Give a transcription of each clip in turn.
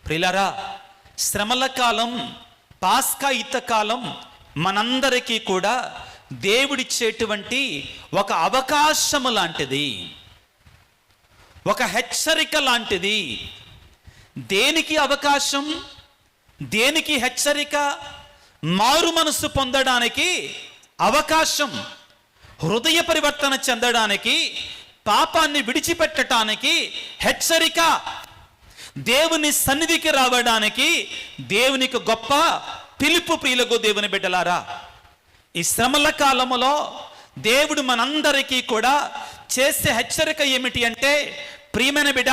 ప్రియులారా, శ్రమల కాలం, పాస్కా యుద్ధ కాలం మనందరికీ కూడా దేవుడిచ్చేటువంటి ఒక అవకాశము లాంటిది, ఒక హెచ్చరిక లాంటిది. దేనికి అవకాశం, దేనికి హెచ్చరిక? మారు మనసు పొందడానికి అవకాశం, హృదయ పరివర్తన చెందడానికి, పాపాన్ని విడిచిపెట్టడానికి హెచ్చరిక, దేవుని సన్నిధికి రావడానికి దేవునికి గొప్ప పిలుపు. ప్రియులకు దేవుని బిడ్డలారా, ఈ శ్రమల కాలములో దేవుడు మనందరికీ కూడా చేసే హెచ్చరిక ఏమిటి అంటే, ప్రియమైన బిడ్డ,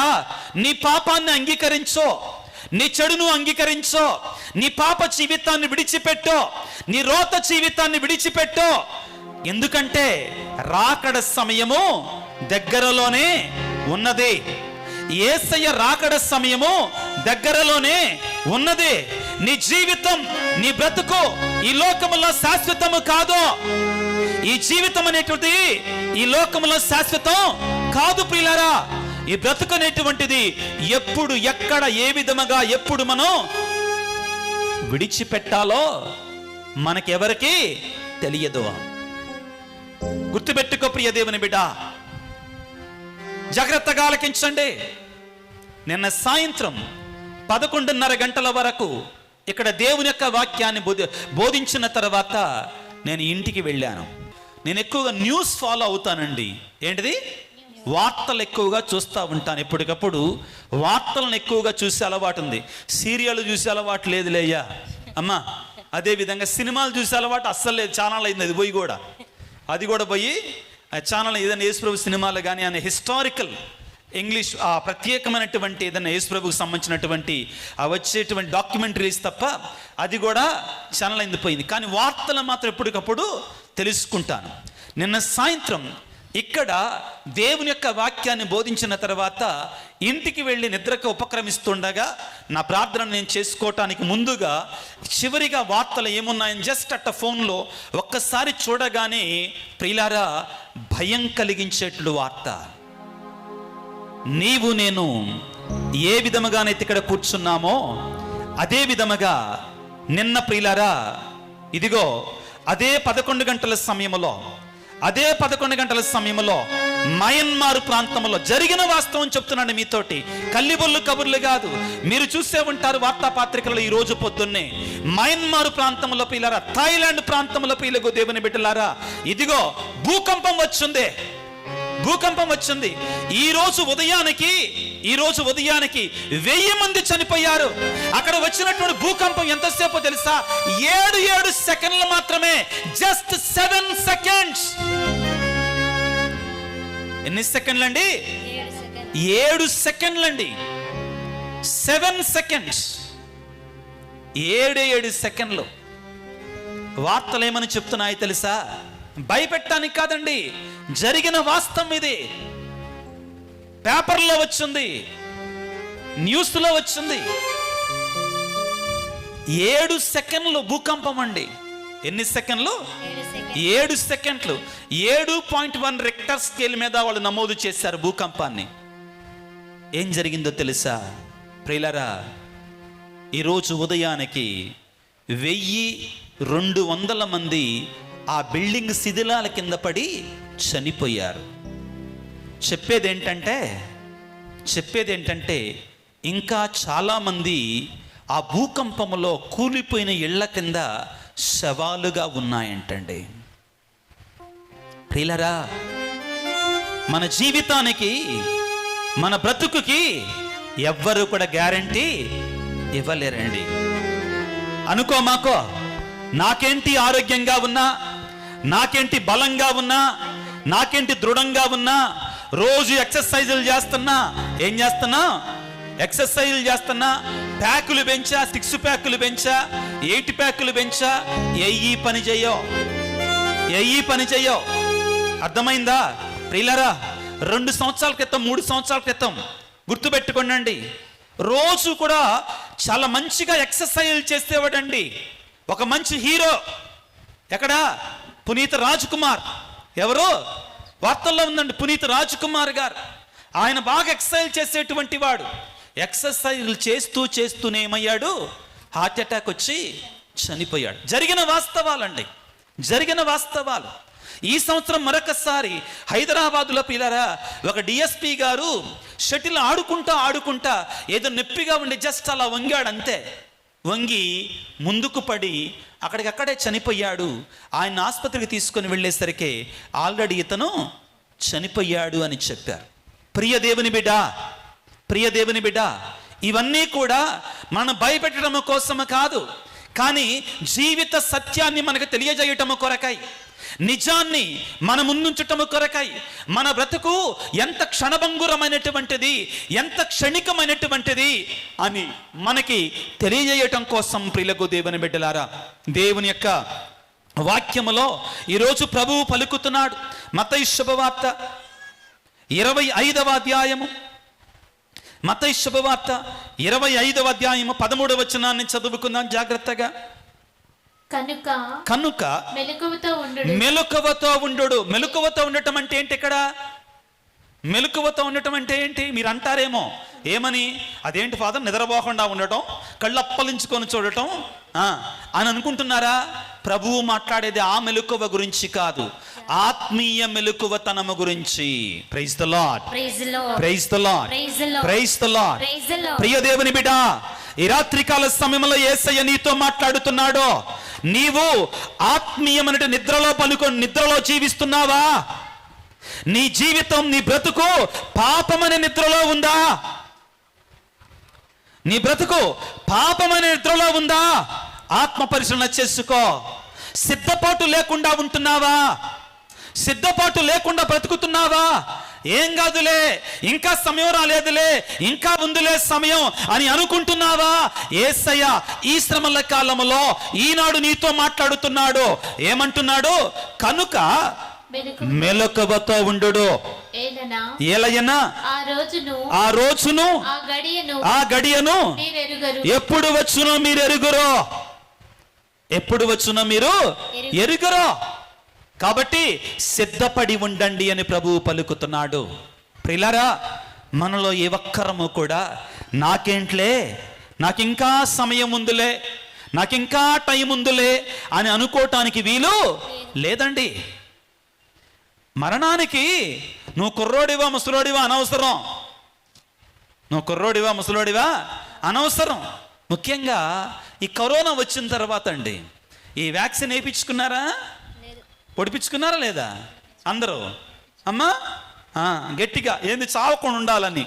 నీ పాపాన్ని అంగీకరించో, నీ చెడును అంగీకరించో, నీ పాప జీవితాన్ని విడిచిపెట్టో, నీ రోత జీవితాన్ని విడిచిపెట్టో. ఎందుకంటే రాకడ సమయము దగ్గరలోనే ఉన్నది. యేసయ్య రాకడ సమయము దగ్గరలోనే ఉన్నది. నీ జీవితం, నీ బ్రతుకు ఈ లోకములో శాశ్వతము కాదు. ఈ జీవితం అనేటువంటిది ఈ లోకములో శాశ్వతం కాదు ప్రియులారా. ఈ బ్రతుకు అనేటువంటిది ఎప్పుడు, ఎక్కడ, ఏ విధముగా, ఎప్పుడు మనం విడిచిపెట్టాలో మనకెవరికి తెలియదు. గుర్తుపెట్టుకో ప్రియ దేవుని బిడ్డ, జాగ్రత్తగా ఆలకించండి. నిన్న సాయంత్రం 11:30 గంటల వరకు ఇక్కడ దేవుని యొక్క వాక్యాన్ని బోధించిన తర్వాత నేను ఇంటికి వెళ్ళాను. నేను ఎక్కువగా న్యూస్ ఫాలో అవుతానండి. ఏంటిది? వార్తలు ఎక్కువగా చూస్తూ ఉంటాను. ఎప్పటికప్పుడు వార్తలను ఎక్కువగా చూసే అలవాటు ఉంది. సీరియల్ చూసే అలవాటు లేదు లేయ్యా అమ్మా. అదేవిధంగా సినిమాలు చూసే అలవాటు అస్సలు లేదు. ఛానల్ అయింది అది పోయి కూడా, అది కూడా పోయి ఛానల్ ఏదైనా యేసుప్రభు సినిమాలు కానీ అనే హిస్టారికల్ ఇంగ్లీష్ ప్రత్యేకమైనటువంటి ఏదైనా యేసుప్రభుకు సంబంధించినటువంటి వచ్చేటువంటి డాక్యుమెంటరీస్ తప్ప అది కూడా ఛానల్ అయింది పోయింది. కానీ వార్తలు మాత్రం ఎప్పటికప్పుడు తెలుసుకుంటాను. నిన్న సాయంత్రం ఇక్కడ దేవుని యొక్క వాక్యాన్ని బోధించిన తర్వాత ఇంటికి వెళ్ళి నిద్రకు ఉపక్రమిస్తుండగా నా ప్రార్థన నేను చేసుకోవటానికి ముందుగా చివరిగా వార్తలు ఏమున్నాయని జస్ట్ అట్ట ఫోన్లో ఒక్కసారి చూడగానే ప్రియులారా, భయం కలిగించేట్లు వార్త. నీవు నేను ఏ విధముగానైతే ఇక్కడ కూర్చున్నామో అదే విధముగా నిన్న ప్రియులారా, ఇదిగో అదే 11 గంటల సమయంలో, అదే 11 గంటల సమయంలో మయన్మార్ ప్రాంతంలో జరిగిన వాస్తవం చెప్తున్నాను మీతోటి. కల్లిబొల్లు కబుర్లు కాదు. మీరు చూసే ఉంటారు వార్తాపత్రికలలో ఈ రోజు పొద్దున్నే మయన్మార్ ప్రాంతంలో పిల్లరా, థాయిలాండ్ ప్రాంతంలో పిల్లగు దేవుని బిడ్డలారా, ఇదిగో భూకంపం వచ్చింది. భూకంపం వచ్చింది. ఈ రోజు ఉదయానికి 1000 మంది చనిపోయారు. అక్కడ వచ్చినటువంటి భూకంపం ఎంతసేపు తెలుసా? 7 సెకండ్లు మాత్రమే. Just 7 seconds. ఎన్ని సెకండ్లు అండి? 7 సెకండ్లు అండి. 7 సెకండ్స్. 7 సెకండ్లు. వార్తలు ఏమని చెప్తున్నాయి తెలుసా? భయపెట్టడానికి కాదండి, జరిగిన వాస్తవం ఇది. పేపర్లో వచ్చింది, న్యూస్లో వచ్చింది. 7 సెకండ్లు భూకంపం అండి. ఎన్ని సెకండ్లు? 7 సెకండ్లు. 7.1 రెక్టర్ స్కేల్ మీద వాళ్ళు నమోదు చేశారు భూకంపాన్ని. ఏం జరిగిందో తెలుసా ప్రియులారా? ఈరోజు ఉదయానికి 1200 మంది ఆ బిల్డింగ్ శిథిలాల కింద పడి చనిపోయారు. చెప్పేది ఏంటంటే ఇంకా చాలామంది ఆ భూకంపంలో కూలిపోయిన ఇళ్ల కింద శవాలుగా ఉన్నాయంటండి. ప్రియులారా, మన జీవితానికి, మన బ్రతుకుకి ఎవ్వరు కూడా గ్యారంటీ ఇవ్వలేరండి. అనుకో మాకో, నాకేంటి ఆరోగ్యంగా ఉన్నా, నాకేంటి బలంగా ఉన్నా, నాకేంటి దృఢంగా ఉన్నా, రోజు ఎక్సర్సైజులు చేస్తున్నా, ఏం చేస్తున్నా? ఎక్సర్సైజులు చేస్తున్నా, ప్యాకులు పెంచా, 6 ప్యాకులు పెంచా, 8 ప్యాకులు పెంచా, ఏ పని చెయ్యో. అర్థమైందా ప్రియులారా? 2 సంవత్సరాల క్రితం, 3 సంవత్సరాల క్రితం గుర్తుపెట్టుకోండి, రోజు కూడా చాలా మంచిగా ఎక్సర్సైజులు చేసేవాడండి ఒక మంచి హీరో. ఎక్కడ? పునీత్ రాజ్ కుమార్. ఎవరు? వార్తల్లో ఉందండి, పునీత్ రాజ్ కుమార్ గారు. ఆయన బాగా ఎక్సర్సైజ్ చేసేటువంటి వాడు. ఎక్సర్సైజ్లు చేస్తూనే ఏమయ్యాడు? హార్ట్ అటాక్ వచ్చి చనిపోయాడు. జరిగిన వాస్తవాలు. ఈ సంవత్సరం మరొకసారి హైదరాబాదులో పిల్లరా ఒక డిఎస్పి గారు షటిల్ ఆడుకుంటా ఏదో నొప్పిగా ఉండి జస్ట్ అలా వంగాడు అంతే. వంగి ముందుకు పడి అక్కడికక్కడే చనిపోయాడు. ఆయన ఆసుపత్రికి తీసుకొని వెళ్ళేసరికి ఆల్రెడీ ఇతను చనిపోయాడు అని చెప్పారు. ప్రియ దేవుని బిడ్డ, ఇవన్నీ కూడా మనం భయపెట్టడం కోసము కాదు, కానీ జీవిత సత్యాన్ని మనకు తెలియజేయటము కొరకై, నిజాన్ని మన ముందుంచటము కొరకై, మన బ్రతుకు ఎంత క్షణభంగురమైనటువంటిది, ఎంత క్షణికమైనటువంటిది అని మనకి తెలియజేయటం కోసం ప్రియులకు దేవుని బిడ్డలారా, దేవుని యొక్క వాక్యములో ఈరోజు ప్రభువు పలుకుతున్నాడు. మత్తయి శుభవార్త 25వ అధ్యాయము, మత్తయి శుభవార్త 25వ అధ్యాయము 13వ వచనాన్ని చదువుకుందాం జాగ్రత్తగా. కనుక మెలకువతో ఉండు. మెలకువతో ఉండటం అంటే ఏంటి? ఇక్కడ మెలకువతో ఉండటం అంటే ఏంటి మీరు అంటారేమో, ఏమని? అదేంటి ఫాదర్ నిద్రపోకుండా ఉండటం, కళ్ళు అప్పలించుకొని చూడటం అని అనుకుంటున్నారా? ప్రభువు మాట్లాడేది ఆ మెలకువ గురించి కాదు, ఆత్మీయ మెలకువతనము గురించి. Praise the Lord, praise the Lord, praise the Lord. ప్రియ దేవుని బిడ్డ, ఈ రాత్రికాల సమయంలో యేసయ్య నీతో మాట్లాడుతున్నాడు. నీవు ఆత్మీయమైన నిద్రలో జీవిస్తున్నావా? నీ జీవితం, నీ బ్రతుకు పాపమనే నిద్రలో ఉందా? నీ బ్రతుకు పాపమనే నిద్రలో ఉందా? ఆత్మ పరిశీలన చేసుకో. సిద్ధపాటు లేకుండా ఉంటున్నావా? సిద్ధపాటు లేకుండా బ్రతుకుతున్నావా? ఏం కాదులే, ఇంకా సమయం రాలేదులే, ఇంకా ఉందిలే సమయం అని అనుకుంటున్నావా? యేసయ్య ఈ శ్రమల కాలంలో ఈనాడు నీతో మాట్లాడుతున్నాడు. ఏమంటున్నాడు? కనుక మెలకువతో ఉండు. ఏలయనా ఆ రోజును ఆ గడియను ఎప్పుడు వచ్చునో మీరు ఎరుగురో. ఎప్పుడు వచ్చునో మీరు ఎరుగురో. కాబట్టి సిద్ధపడి ఉండండి అని ప్రభువు పలుకుతున్నాడు. ప్రియులారా, మనలో ఏ ఒక్కరము కూడా నాకేంట్లే, నాకింకా సమయం ఉందిలే, నాకింకా టైం ఉందిలే అని అనుకోవటానికి వీలు లేదండి. మరణానికి నువ్వు కుర్రోడివా ముసలోడివా అనవసరం. నువ్వు కుర్రోడివా ముసలోడివా అనవసరం. ముఖ్యంగా ఈ కరోనా వచ్చిన తర్వాత అండి, ఈ వ్యాక్సిన్ వేయించుకున్నారా? పొడిపించుకున్నారా లేదా? అందరూ అమ్మా గట్టిగా ఏంది చావకుండా ఉండాలని,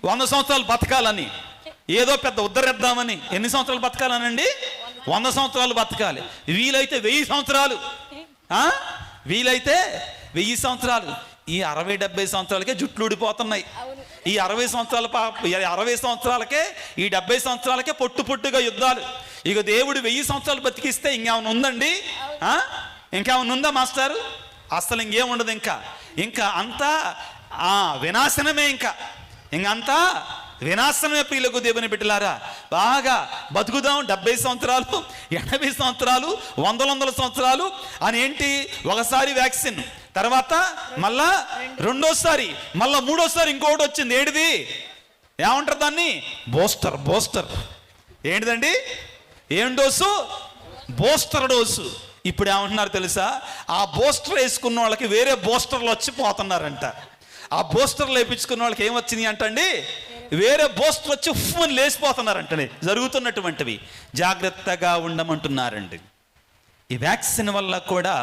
100 సంవత్సరాలు బతకాలని, ఏదో పెద్ద ఉద్ధరిద్దామని. ఎన్ని సంవత్సరాలు బతకాలనండి? 100 సంవత్సరాలు బతకాలి. వీలైతే 1000 సంవత్సరాలు, వీలైతే 1000 సంవత్సరాలు. ఈ 60-70 సంవత్సరాలకే జుట్లు ఊడిపోతున్నాయి. ఈ 60 సంవత్సరాలకే, ఈ 70 సంవత్సరాలకే పొట్టుగా యుద్ధాలు. ఇక దేవుడు 1000 సంవత్సరాలు బతికిస్తే ఇంకేమైనా ఉందండి? ఇంకేమైనా ఉందా మాస్టారు? అసలు ఇంకేముండదు. ఇంకా అంతా వినాశనమే. ఇంకంతా వినాశనమే. ప్రియులకు దేవుని బిడ్డలారా, బాగా బతుకుదాం. 70 సంవత్సరాలు, 80 సంవత్సరాలు, 100 సంవత్సరాలు అని ఏంటి? ఒకసారి వ్యాక్సిన్, తర్వాత మళ్ళా రెండోసారి, మళ్ళా మూడోసారి ఇంకొకటి వచ్చింది. ఏంటిది? ఏమంటారు దాన్ని? బూస్టర్. ఏంటిదండి? ఏం డోసు? Booster dose. ఇప్పుడు ఏమంటున్నారు తెలుసా? ఆ బూస్టర్ వేసుకున్న వాళ్ళకి వేరే బూస్టర్లు వచ్చి పోతున్నారంట. ఆ బూస్టర్లు వేయించుకున్న వాళ్ళకి ఏమొచ్చినాయి అంటండి? వేరే బూస్టర్ వచ్చి ఫోన్ లేచిపోతున్నారంటండి. జరుగుతున్నటువంటివి. జాగ్రత్తగా ఉండమంటున్నారండి. ఈ వ్యాక్సిన్ వల్ల కూడా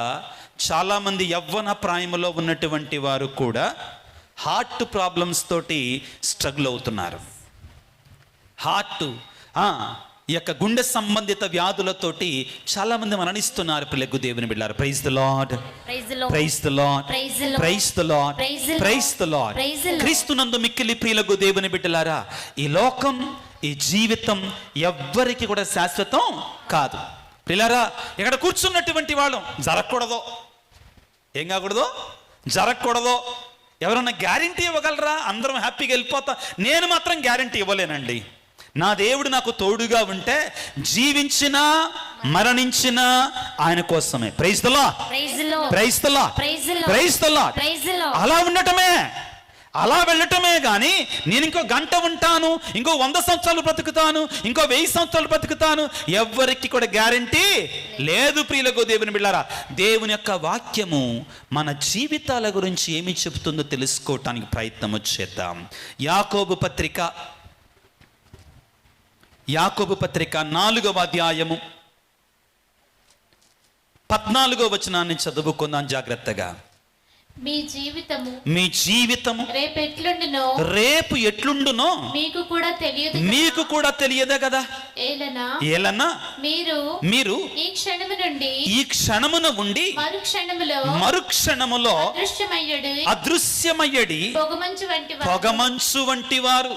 చాలామంది యవ్వన ప్రాయంలో ఉన్నటువంటి వారు కూడా హార్ట్ ప్రాబ్లమ్స్ తోటి స్ట్రగుల్ అవుతున్నారు. ఈ యొక్క గుండె సంబంధిత వ్యాధులతోటి చాలా మంది మరణిస్తున్నారు. పిల్లలకు దేవుని బిడ్డలారా, praise the Lord, praise the Lord, praise the Lord, praise the Lord. క్రీస్తునందు మిక్కిలి ప్రియులకు దేవుని బిడ్డలారా, ఈ లోకం, ఈ జీవితం ఎవ్వరికి కూడా శాశ్వతం కాదు. పిల్లరా, ఇక్కడ కూర్చున్నటువంటి వాళ్ళం జరగకూడదు. ఏం కాకూడదు? జరగకూడదు. ఎవరన్నా గ్యారంటీ ఇవ్వగలరా? అందరం హ్యాపీగా వెళ్ళిపోతా. నేను మాత్రం గ్యారంటీ ఇవ్వలేనండి. నా దేవుడు నాకు తోడుగా ఉంటే జీవించినా మరణించినా ఆయన కోసమే. Praise the Lord, praise the Lord, praise the Lord. అలా ఉండటమే, అలా వెళ్ళటమే కానీ నేను ఇంకో గంట ఉంటాను, ఇంకో 100 సంవత్సరాలు బ్రతుకుతాను, ఇంకో 1000 సంవత్సరాలు బ్రతుకుతాను, ఎవ్వరికి కూడా గ్యారంటీ లేదు. ప్రియులకు దేవుని బిడ్డలారా, దేవుని యొక్క వాక్యము మన జీవితాల గురించి ఏమి చెబుతుందో తెలుసుకోవటానికి ప్రయత్నం చేద్దాం. యాకోబు పత్రిక 4వ అధ్యాయము 14వ వచనాన్ని చదువుకుందాం జాగ్రత్తగా. మీ జీవితము రేపు ఎట్లుండునో మీకు కూడా తెలియదే కదా. ఏలనా మీరు ఈ క్షణమున ఉండి మరుక్షణములో అదృశ్యమయ్యడి పొగమంచు వంటి వారు.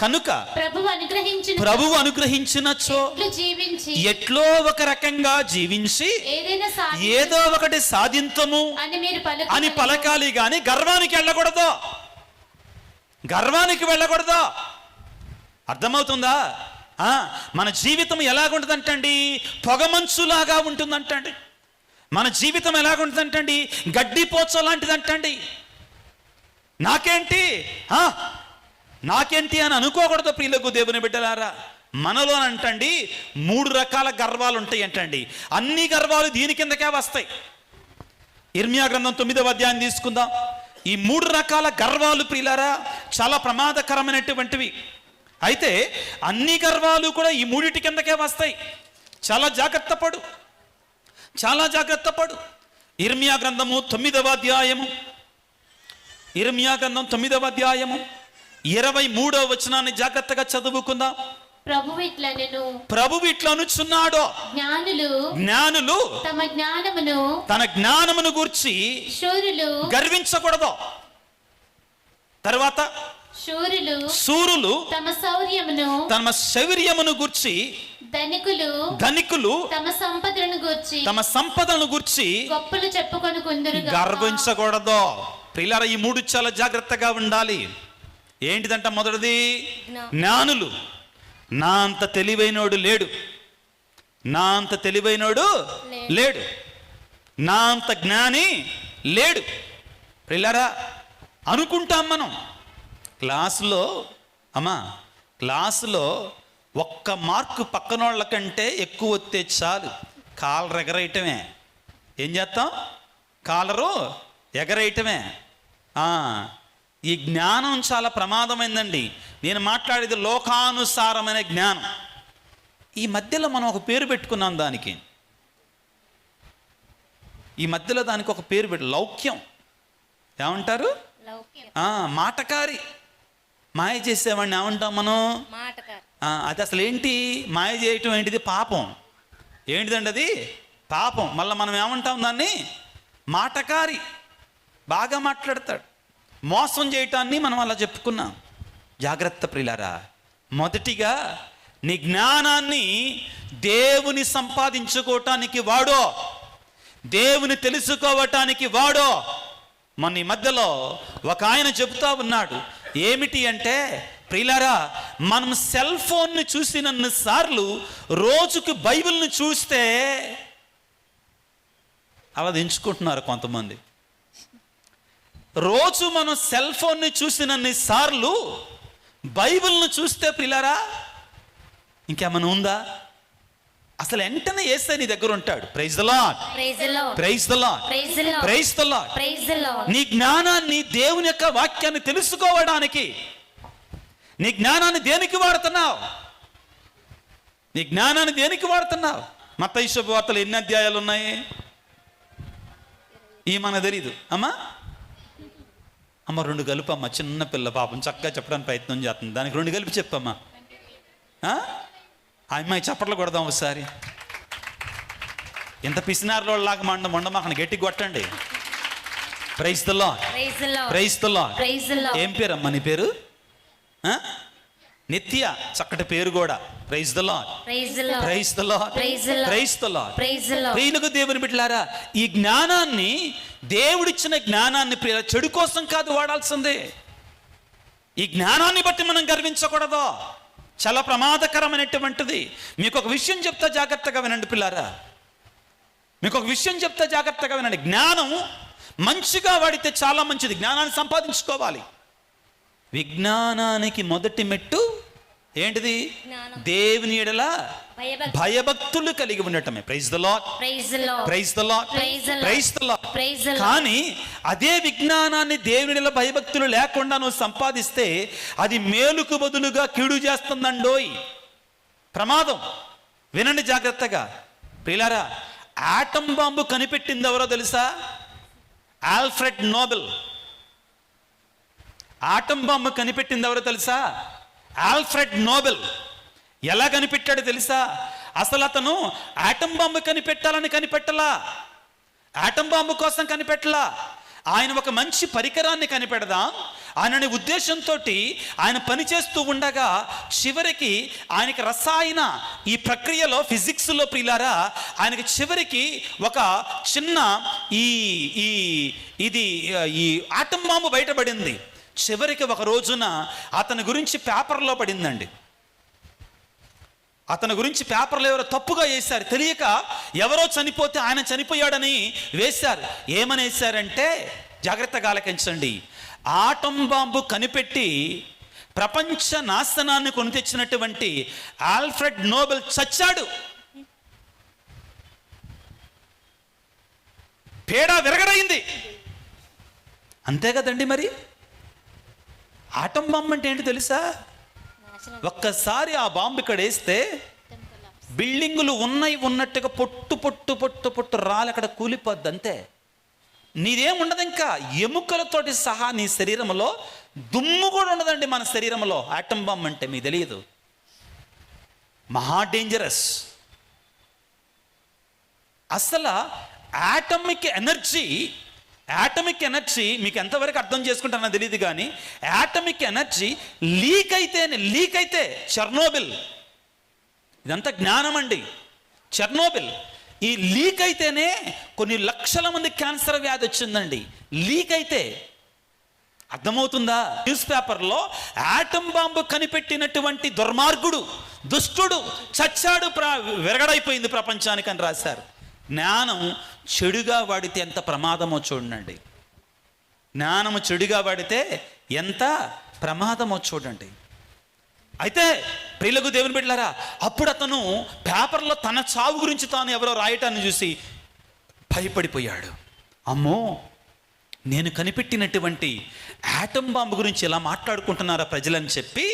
కనుక ప్రభువు అనుగ్రహించినచో ఎట్లో ఒక రకంగా జీవించి ఏదో ఒకటి సాధించము అని పలకాలి గాని గర్వానికి వెళ్ళకూడదు. అర్థమవుతుందా? మన జీవితం ఎలాగుంటుందంటండి? పొగమంచులాగా ఉంటుందంటండి. మన జీవితం ఎలాగుంటుందంటండి? గడ్డిపోచ లాంటిదంటండి. నాకేంటి అని అనుకోకూడదు ప్రియులకు దేవుని బిడ్డలారా. మనలోనంటండి 3 రకాల గర్వాలు ఉంటాయి అంటండి. అన్ని గర్వాలు దీని కిందకే వస్తాయి. ఇర్మియా గ్రంథం 9వ అధ్యాయం తీసుకుందాం. ఈ 3 రకాల గర్వాలు ప్రియులారా చాలా ప్రమాదకరమైనటువంటివి. అయితే అన్ని గర్వాలు కూడా ఈ 3 కిందకే వస్తాయి. చాలా జాగ్రత్త పడు. ఇర్మియా గ్రంథము 9వ అధ్యాయము 23వ వచనాన్ని జాగ్రత్తగా చదువుకుందాం. ప్రభువు ఇట్లా అనుచున్నాడు, జ్ఞానులు తన జ్ఞానమును గూర్చి గర్వించకూడదు. తర్వాత శూరులు తమ శౌర్యమును గూర్చి, ధనికులు తమ సంపదను గూర్చి గర్వించకూడదు. ప్రియులారా, ఈ 3 చాలా జాగ్రత్తగా ఉండాలి. ఏంటిదంట? మొదటిది జ్ఞానులు. నా అంత తెలివైనోడు లేడు, నా అంత జ్ఞాని లేడు. ప్రియులారా, అనుకుంటాం మనం క్లాసులో 1 మార్కు పక్కనోళ్ళ కంటే ఎక్కువ వస్తే చాలు కాలర్ ఎగరేయటమే. ఏం చేస్తాం? కాలరు ఎగరేయటమే. ఈ జ్ఞానం చాలా ప్రమాదమైందండి. నేను మాట్లాడేది లోకానుసారమైన జ్ఞానం. ఈ మధ్యలో మనం ఒక పేరు పెట్టుకున్నాం దానికి. ఒక పేరు పెట్టి లౌక్యం. ఏమంటారు? మాటకారి. మాయ చేసేవాడిని ఏమంటాం మనం? అది అసలు ఏంటి? మాయ చేయటం ఏంటిది? పాపం. ఏంటిదండి అది? పాపం. మళ్ళీ మనం ఏమంటాం దాన్ని? మాటకారి. బాగా మాట్లాడతాడు. మోసం చేయటాన్ని మనం అలా చెప్పుకున్నాం. జాగ్రత్త ప్రియులారా. మొదటిగా నీ జ్ఞానాన్ని దేవుని సంపాదించుకోవటానికి వాడో, దేవుని తెలుసుకోవటానికి వాడో. మన ఈ మధ్యలో ఒక ఆయన చెబుతా ఉన్నాడు. ఏమిటి అంటే, ప్రియులారా, మనం సెల్ ఫోన్ని చూసినన్ని సార్లు రోజుకు బైబిల్ని చూస్తే అలా దించుకుంటున్నారు కొంతమంది. రోజు మనం సెల్ ఫోన్ని చూసినన్ని సార్లు బైబిల్ను చూస్తే ప్రియులారా ఇంకేమైనా ఉందా? అసలు వెంటనే యేసయ్య నీ దగ్గర ఉంటాడు. Praise the Lord, praise the Lord, praise the Lord. నీ జ్ఞానాన్ని, దేవుని యొక్క వాక్యాన్ని తెలుసుకోవడానికి నీ జ్ఞానాన్ని దేనికి వాడుతున్నావు? మత్తయి శుభవార్తలు ఎన్ని అధ్యాయాలు ఉన్నాయి? మనకు తెలీదు. అమ్మ 2 కలుపమ్మా. చిన్న పిల్ల పాపం చక్కగా చెప్పడానికి ప్రయత్నం చేస్తుంది. దానికి 2 కలిపి చెప్పమ్మా. ఆ అమ్మాయి చప్పట్లు కొడదాం ఒకసారి. ఎంత పిసినారులాగా మొండమాకని గట్టి కొట్టండి. Praise the Lord, praise the Lord. ఏం పేరమ్మా నీ పేరు? నిత్య. చక్కటి పేరు కూడా. Praise the Lord, praise the Lord, praise the Lord. ప్రియులకు దేవుని బిడ్డలారా, ఈ జ్ఞానాన్ని, దేవుడిచ్చిన జ్ఞానాన్ని చెడు కోసం కాదు వాడాల్సిందే. ఈ జ్ఞానాన్ని బట్టి మనం గర్వించకూడదు. చాలా ప్రమాదకరమైనటువంటిది. మీకు ఒక విషయం చెప్తా, జాగ్రత్తగా వినండి పిల్లారా. జ్ఞానం మంచిగా వాడితే చాలా మంచిది. జ్ఞానాన్ని సంపాదించుకోవాలి. విజ్ఞానానికి మొదటి మెట్టు ఏంటిది? దేవుని యెడల భయభక్తులు కలిగి ఉండటమే. Praise the Lord, praise the Lord, praise the Lord, praise the Lord, praise the Lord. కానీ అదే విజ్ఞానాన్ని దేవుని యెడల భయభక్తులు లేకుండా నువ్వు సంపాదిస్తే అది మేలుకు బదులుగా కీడు చేస్తుందండోయ్. ప్రమాదం. వినండి జాగ్రత్తగా ప్రియులారా. ఆటం బాంబు కనిపెట్టింది ఎవరో తెలుసా? Alfred Nobel. ఆటం బాంబు కనిపెట్టింది ఎవరో తెలుసా? Alfred Nobel. ఎలా కనిపెట్టాడో తెలుసా? అసలు అతను ఆటం బాంబు కనిపెట్టాలని కనిపెట్టలా, ఆటం బాంబు కోసం కనిపెట్టలా. ఆయన ఒక మంచి పరికరాన్ని కనిపెడదాం ఆయనని ఉద్దేశంతో ఆయన పనిచేస్తూ ఉండగా చివరికి ఆయనకి రసాయన ఈ ప్రక్రియలో ఫిజిక్స్లో ప్రియులారా ఆయనకి చివరికి ఒక చిన్న ఈ ఆటం బాంబు బయటపడింది. చివరికి ఒక రోజున అతని గురించి పేపర్లో పడిందండి. అతని గురించి పేపర్లో ఎవరో తప్పుగా వేశారు. తెలియక ఎవరో చనిపోతే ఆయన చనిపోయాడని వేశారు. ఏమని వేశారంటే, జాగ్రత్తగా ఆలకించండి, ఆటం బాంబు కనిపెట్టి ప్రపంచ నాశనాన్ని కొని తెచ్చినటువంటి ఆల్ఫ్రెడ్ నోబెల్ చచ్చాడు. పేడ విరగడైంది. అంతే కదండి. మరి ఆటం బాంబు అంటే ఏంటి తెలుసా? ఒక్కసారి ఆ బాంబు ఇక్కడ వేస్తే బిల్డింగులు ఉన్నట్టుగా పొట్టు పొట్టు పొట్టు పొట్టు రాలి అక్కడ కూలిపోద్ది. అంతే. నీదేముండదు, ఇంకా ఎముకలతోటి సహా నీ శరీరంలో దుమ్ము కూడా ఉండదండి మన శరీరంలో. ఆటం బాంబు అంటే మీకు తెలియదు, మహా డేంజరస్. అసలు ఆటమిక్ ఎనర్జీ మీకు ఎంతవరకు అర్థం చేసుకుంటానో తెలియదు కానీ ఆటమిక్ ఎనర్జీ లీక్ అయితే చెర్నోబిల్, ఇదంతా జ్ఞానం అండి. చెర్నోబిల్ ఈ లీక్ అయితేనే కొన్ని లక్షల మంది క్యాన్సర్ వ్యాధి వచ్చిందండి. లీక్ అయితే అర్థమవుతుందా? న్యూస్ పేపర్లో ఆటం బాంబు కనిపెట్టినటువంటి దుర్మార్గుడు, దుష్టుడు చచ్చాడు, విరగడైపోయింది ప్రపంచానికి అని రాశారు. జ్ఞానం చెడుగా వాడితే ఎంత ప్రమాదమో చూడండి. జ్ఞానము చెడుగా వాడితే ఎంత ప్రమాదమో చూడండి. అయితే ప్రియులకు దేవుని బిడ్డలారా, అప్పుడు అతను పేపర్లో తన చావు గురించి తాను ఎవరో రాయటాన్ని చూసి భయపడిపోయాడు. అమ్మో, నేను కనిపెట్టినటువంటి ఆటం బాంబు గురించి ఎలా మాట్లాడుకుంటున్నారా ప్రజలని చెప్పి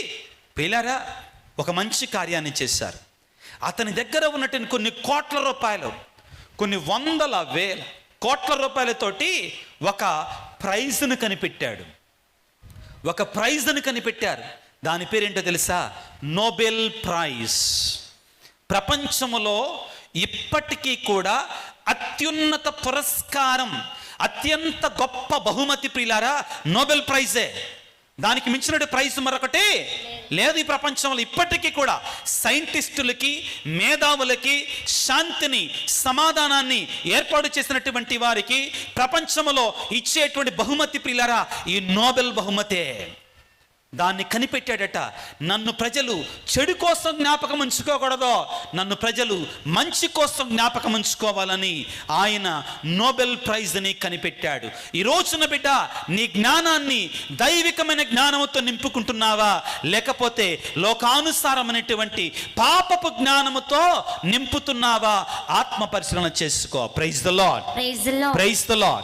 ప్రియులారా ఒక మంచి కార్యాన్ని చేశారు. అతని దగ్గర ఉన్నటువంటి కొన్ని కోట్ల రూపాయలు, కొన్ని వందల వేల కోట్ల రూపాయలతోటి ఒక ప్రైజ్ను కనిపెట్టారు. దాని పేరేంటో తెలుసా? Nobel prize. ప్రపంచంలో ఇప్పటికీ కూడా అత్యున్నత పురస్కారం, అత్యంత గొప్ప బహుమతి ప్రియులారా నోబెల్ ప్రైజే. దానికి మించిన ప్రైజ్ మరొకటి లేదు ఈ ప్రపంచంలో. ఇప్పటికీ కూడా సైంటిస్టులకి, మేధావులకి శాంతిని, సమాధానాన్ని ఏర్పాటు చేసినటువంటి వారికి ప్రపంచంలో ఇచ్చేటువంటి బహుమతి ప్రియులారా ఈ నోబెల్ బహుమతే. దాన్ని కనిపెట్టాడట. నన్ను ప్రజలు చెడు కోసం జ్ఞాపకం ఉంచుకోకూడదు, నన్ను ప్రజలు మంచి కోసం జ్ఞాపకం ఉంచుకోవాలని ఆయన నోబెల్ ప్రైజ్ని కనిపెట్టాడు. ఈ రోజున బిడ్డ నీ జ్ఞానాన్ని దైవికమైన జ్ఞానంతో నింపుకుంటున్నావా, లేకపోతే లోకానుసారమైనటువంటి పాపపు జ్ఞానముతో నింపుతున్నావా? ఆత్మ పరిశీలన చేసుకో. Praise the Lord, praise the Lord, praise the Lord,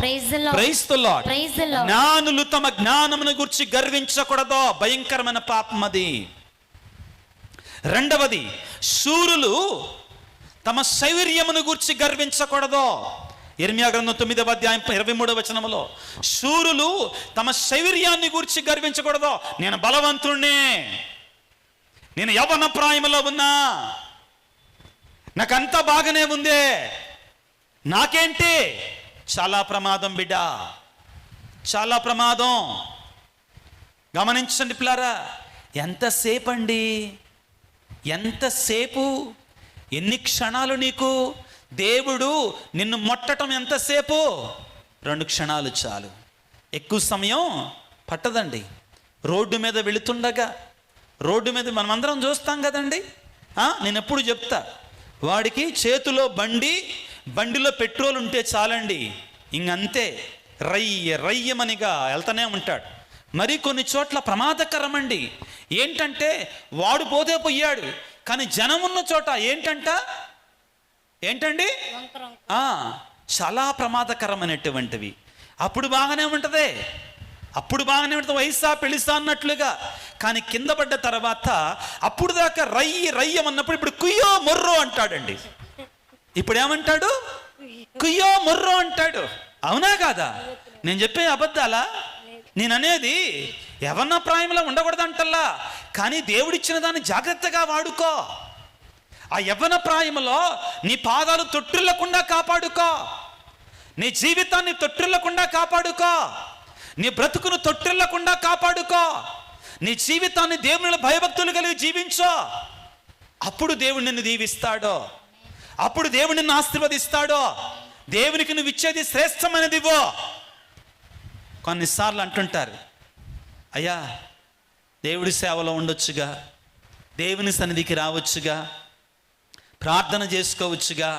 praise the Lord. జ్ఞానులు తమ జ్ఞానమును గురించి గర్వించకూడదు, భయంకరమైన పాపం అది. రెండవది, శూరులు తమ శౌర్యమును గూర్చి గర్వించకూడదు. యిర్మీయా గ్రంథం 9వ అధ్యాయం 23వ వచనములో శూరులు తమ శౌర్యాన్ని గూర్చి గర్వించకూడదు. నేను బలవంతుణ్ణి, నేను యవ్వన ప్రాయములో ఉన్నా, నాకంతా బాగానే ఉందే, నాకేంటి? చాలా ప్రమాదం బిడ్డ, చాలా ప్రమాదం. గమనించండి పిల్లారా, ఎంతసేపు అండి, ఎంతసేపు, ఎన్ని క్షణాలు నీకు దేవుడు నిన్ను మొట్టటం? ఎంతసేపు? 2 క్షణాలు చాలు, ఎక్కువ సమయం పట్టదండి. రోడ్డు మీద వెళుతుండగా, రోడ్డు మీద మనమందరం చూస్తాం కదండి. నేను ఎప్పుడు చెప్తా, వాడికి చేతిలో బండిలో పెట్రోల్ ఉంటే చాలండి, ఇంకంతే రయ్యమనిగా వెళ్తూనే ఉంటాడు. మరి కొన్ని చోట్ల ప్రమాదకరమండి. ఏంటంటే వాడు పోతే పోయాడు, కానీ జనం ఉన్న చోట ఏంటండి చాలా ప్రమాదకరమైనటువంటివి. అప్పుడు బాగానే ఉంటుంది, వయసా పెళ్ళిసా అన్నట్లుగా. కానీ కింద పడ్డ తర్వాత అప్పుడు దాకా రయ్యమన్నప్పుడు ఇప్పుడు కుయ్యో మొర్రో అంటాడండి. ఇప్పుడు ఏమంటాడు? కుయ్యో మొర్రో అంటాడు. అవునా కాదా? నేను చెప్పే అబద్ధాలా? నేను అనేది యవ్వన ప్రాయంలో ఉండకూడదంటల్లా, కానీ దేవుడిచ్చిన దాన్ని జాగ్రత్తగా వాడుకో. ఆ యవ్వన ప్రాయంలో నీ పాదాలు తొట్టిల్లకుండా కాపాడుకో, నీ జీవితాన్ని తొట్టిల్లకుండా కాపాడుకో, నీ బ్రతుకును తొట్టిల్లకుండా కాపాడుకో, నీ జీవితాన్ని దేవుని భయభక్తులు కలిగి జీవించో. అప్పుడు దేవుడు నిన్ను దీవిస్తాడో, అప్పుడు దేవుడు నిన్ను ఆశీర్వదిస్తాడో. దేవునికి నువ్వు ఇచ్చేది శ్రేష్టమైనది ఇవ్వో. కొన్నిసార్లు అంటుంటారు, అయ్యా దేవుడి సేవలో ఉండొచ్చుగా, దేవుని సన్నిధికి రావచ్చుగా, ప్రార్థన చేసుకోవచ్చుగా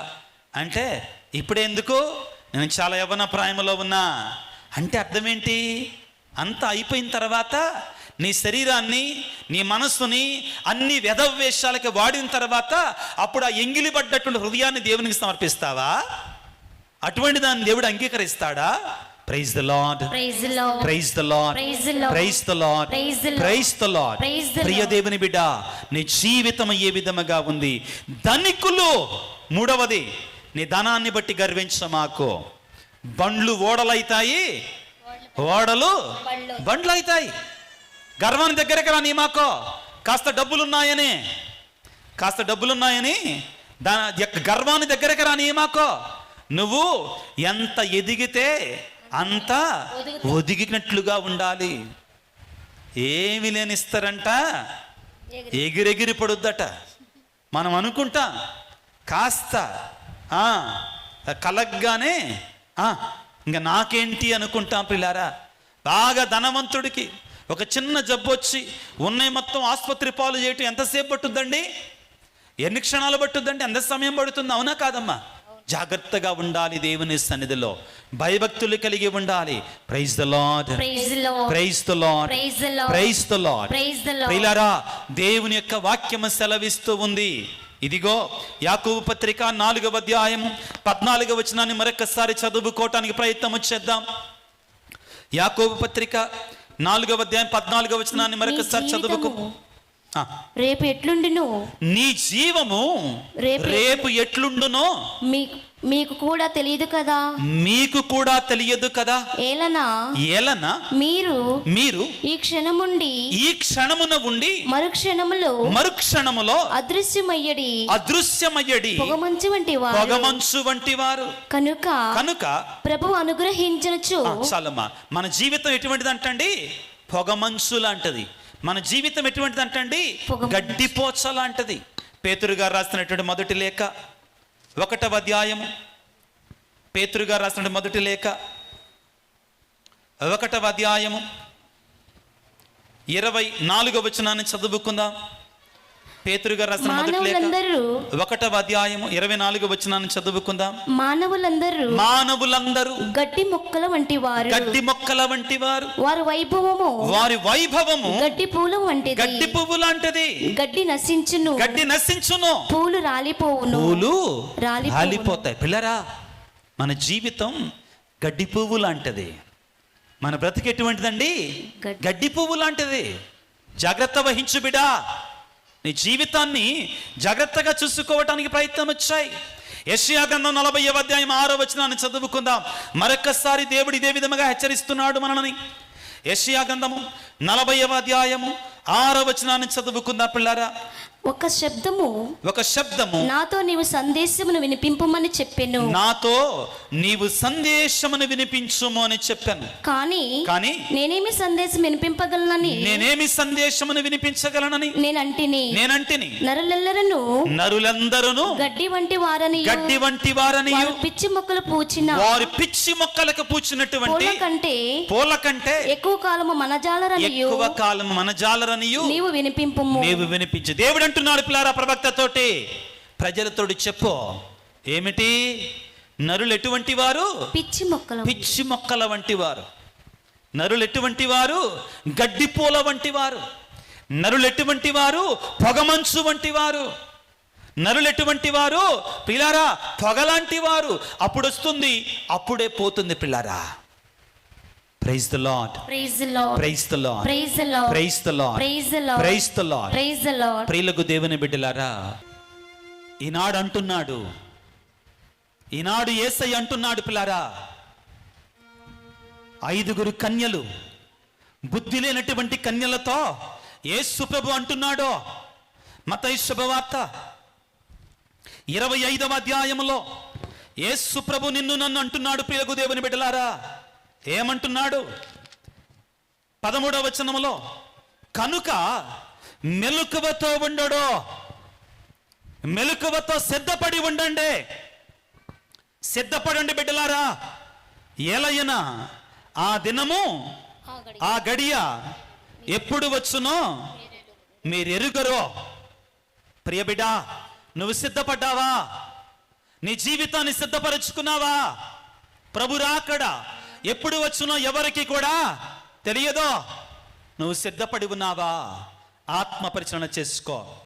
అంటే ఇప్పుడెందుకు, నేను చాలా యవ్వన ప్రాయంలో ఉన్నా అంటే అర్థం ఏంటి? అంతా అయిపోయిన తర్వాత నీ శరీరాన్ని, నీ మనస్సుని అన్ని వ్యధవేషాలకి వాడిన తర్వాత అప్పుడు ఆ ఎంగిలి పడ్డటువంటి హృదయాన్ని దేవునికి సమర్పిస్తావా? అటువంటి దాన్ని దేవుడు అంగీకరిస్తాడా? Praise the Lord, praise the Lord, praise the Lord, praise the Lord, praise the Lord. ప్రియ దేవుని బిడ్డ, నీ జీవితం ఏ విధముగా ఉంది? ధనికులు, మూడవది, నీ ధనాన్ని బట్టి గర్వించమాకు. బండ్లు ఓడలైతాయి, ఓడలు బండ్లు అవుతాయి. గర్వాన్ని దగ్గరికి రా నీమాకో. కాస్త డబ్బులున్నాయని గర్వాన్ని దగ్గరికి రా నీమాకో. నువ్వు ఎంత ఎదిగితే అంత ఒదిగినట్లుగా ఉండాలి. ఏమి లేనిస్తారంట, ఎగిరెగిరి పడుద్దట. మనం అనుకుంటాం కాస్త కలగ్గానే ఇంకా నాకేంటి అనుకుంటాం పిల్లారా. బాగా ధనవంతుడికి ఒక చిన్న జబ్బు వచ్చి ఉన్నాయి మొత్తం ఆసుపత్రి పాలు చేయటం ఎంతసేపు పట్టుద్దండి? ఎన్ని క్షణాలు పట్టుద్దండి? ఎంత సమయం పడుతుంది? అవునా కాదమ్మా? జాగ్రత్తగా ఉండాలి, దేవుని సన్నిధిలో భయభక్తులు కలిగి ఉండాలి. Praise the Lord, praise the Lord, praise the Lord, praise the Lord. ప్రియులారా, దేవుని యొక్క వాక్యము సెలవిస్తూ ఉంది. ఇదిగో యాకోబు పత్రిక 4వ అధ్యాయము 14వ వచనాన్ని మరొకసారి చదువుకోవటానికి ప్రయత్నం చేద్దాం. యాకోబు పత్రిక 4వ అధ్యాయం 14వ వచనాన్ని మరొకసారి చదువుకో. రేపు ఎట్లుండును, నీ జీవము రేపు ఎట్లుండునో మీకు కూడా తెలియదు కదా, మీకు కూడా తెలియదు కదా. ఏలనా మీరు ఈ క్షణమున ఉండి మరుక్షణములో అదృశ్యమయ్యడి పొగమంచు వంటి వారు కనుక ప్రభువు అనుగ్రహించవచ్చు. చాలమ్మా, మన జీవితం ఎటువంటిది అంటండి? పొగమంచు లాంటిది. మన జీవితం ఎటువంటిది అంటండి? గడ్డిపోచ లాంటిది. పేతురు గారు రాస్తున్నటువంటి మొదటి లేఖ 1వ అధ్యాయము, పేతురు గారు రాస్తున్న మొదటి లేఖ 1వ అధ్యాయము 24వ వచనాన్ని చదువుకుందాం. పేతురు గారు రాసిన మొదటి లేఖ 1వ అధ్యాయము 24వ వచనాన్ని చదువుకుందాం. మానవులందరూ గడ్డి మొక్కల వంటి వారు, వారి వైభవము గడ్డి పువ్వు లాంటిది. గడ్డి నశించును, పూలు రాలిపోతాయి. పిల్లరా, మన జీవితం గడ్డి పువ్వు లాంటిది. మన బ్రతుకు ఎటువంటిదండి? గడ్డి పువ్వు లాంటిది. జాగ్రత్త వహించు బిడా. నీ జీవితాన్ని జాగ్రత్తగా చూసుకోవటానికి ప్రయత్నం వచ్చాయి. యెషయా గ్రంథం 40వ అధ్యాయం 6వ వచనాన్ని చదువుకుందాం. మరొకసారి దేవుడు ఇదే విధముగా హెచ్చరిస్తున్నాడు మనల్ని. యెషయా గ్రంథము 40వ అధ్యాయము 6వ వచనాన్ని చదువుకుందాం పిల్లారా. ఒక శబ్దము నాతో నీవు సందేశమును వినిపింపుమని చెప్పెను. వినిపించుము అని చెప్పాను. కానీ నేనేమి సందేశమును వినిపించగలనని నేనంటిని. నరులందరూ గడ్డి వంటి వారని పిచ్చి మొక్కలు పూచినటువంటి పూల కంటే ఎక్కువ కాలము మనజాలరనియు నీవు వినిపించు. దేవుడు అంటున్నాడు పిల్లారా ప్రవక్తతోటి, ప్రజలతోటి చెప్పు. ఏమిటి? నరులు ఎటువంటి వారు? పిచ్చి మొక్కల పిచ్చి మొక్కల వంటి వారు. నరులు ఎటువంటి వారు? గడ్డి పూల వంటి వారు. నరులు ఎటువంటి వారు? పొగమంచు వంటి వారు. నరులు ఎటువంటి వారు? పిల్లారా, పొగలాంటి వారు. అప్పుడు వస్తుంది, అప్పుడే పోతుంది పిల్లారా. Praise the Lord. Praise the Lord. Praise the Lord. Praise the Lord. Praise the Lord. Praise the Lord. Praise the Lord. Praise the Lord. ప్రియులకు దేవుని బిడ్డలారా, ఈనాడు అంటున్నాడు, ఈనాడు యేసయ్య అంటున్నాడు పిల్లారా, 5 కన్యలు, బుద్ధి లేనటువంటి కన్యలతో యేసు ప్రభు అంటున్నాడు. మత్తయి శుభవార్త 25వ అధ్యాయములో యేసు ప్రభు నిన్ను నన్ను అంటున్నాడు. ప్రియులకు దేవుని బిడ్డలారా, ఏమంటున్నాడు? 13వ వచనములో, కనుక మెలకువతో ఉండడు, మెలకువతో సిద్ధపడి ఉండండి. సిద్ధపడండి బిడ్డలారా. ఏలయనా ఆ దినము, ఆ గడియ ఎప్పుడు వచ్చునో మీరు ఎరుగరో. ప్రియ బిడ్డ, నువ్వు సిద్ధపడ్డావా? నీ జీవితాన్ని సిద్ధపరుచుకున్నావా? ప్రభు రాకడ ఎప్పుడు వచ్చునో ఎవరికి కూడా తెలియదో. నువ్వు సిద్ధపడి ఉన్నావా? ఆత్మ పరిశీలన చేసుకో.